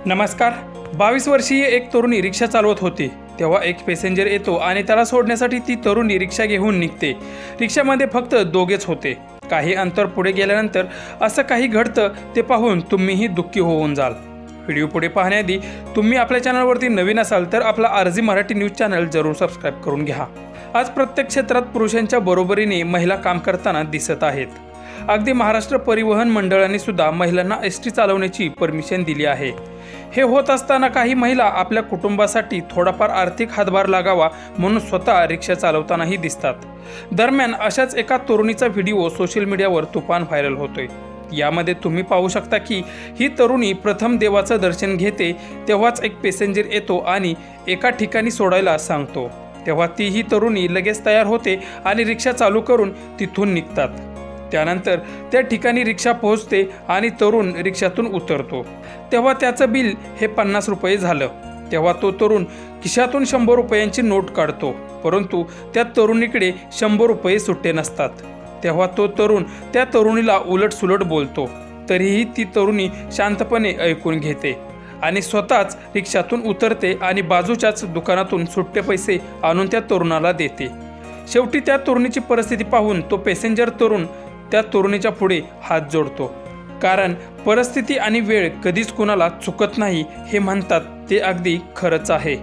नमस्कार। 22 वर्षीय एक तरुणी रिक्षा चालवत होती तेव्हा एक पॅसेंजर येतो आणि त्याला सोडण्यासाठी ती तरुणी रिक्षा घेऊन निघते। रिक्षामध्ये फक्त दोघेच होते। काही अंतर पुढे गेल्यानंतर असं काही घडतं ते पाहून तुम्हीही दुःखी होऊन जाल। व्हिडिओ पुढे पाहण्याआधी तुम्ही आपल्या चॅनलवरती नवीन असाल तर आपला आरजी मराठी न्यूज चॅनल जरूर सबस्क्राइब करून घ्या। आज प्रत्येक क्षेत्रात पुरुषांच्या बरोबरीने महिला काम करताना दिसत आहेत। अगदी महाराष्ट्र परिवहन मंडळाने सुद्धा महिलांना एसटी चालवण्याची परमिशन दिली आहे। हे होत असताना काही महिला आपल्या कुटुंबासाठी थोडाफार आर्थिक हातभार लागावा म्हणून स्वतः रिक्षा चालवतानाही दिसतात। दरम्यान अशाच एका तरुणीचा व्हिडिओ सोशल मीडियावर तुफान व्हायरल होतोय। यामध्ये तुम्ही पाहू शकता की ही तरुणी प्रथम देवाचं दर्शन घेते तेव्हाच एक पॅसेंजर येतो आणि एका ठिकाणी सोडायला सांगतो। तेव्हा ही तरुणी लगेच तयार होते आणि रिक्षा चालू करून तिथून निघतात। त्यानंतर त्या ठिकाणी रिक्षा पोहोचते आणि तरुण रिक्षातून उतरतो। तेव्हा त्याचं बिल हे 50 रुपये झालं। तेव्हा तो तरुण खिशातून 100 रुपयांची नोट काढतो, परंतु त्या तरुणीकडे 100 रुपये सुट्टे नसतात। तेव्हा तो तरुण त्या तरुणीला उलटसुलट बोलतो, तरीही ती तरुणी शांतपणे ऐकून घेते आणि स्वतःच रिक्षातून उतरते आणि बाजूच्याच दुकानातून सुट्टे पैसे आणून त्या तरुणाला देते। शेवटी त्या तरुणीची परिस्थिती पाहून तो पॅसेंजर तरुण त्या तरुणीच्या पुढे हात जोडतो, कारण परिस्थिती आणि वेळ कधीच कोणाला चुकत नाही हे म्हणतात ते अगदी खरंच आहे।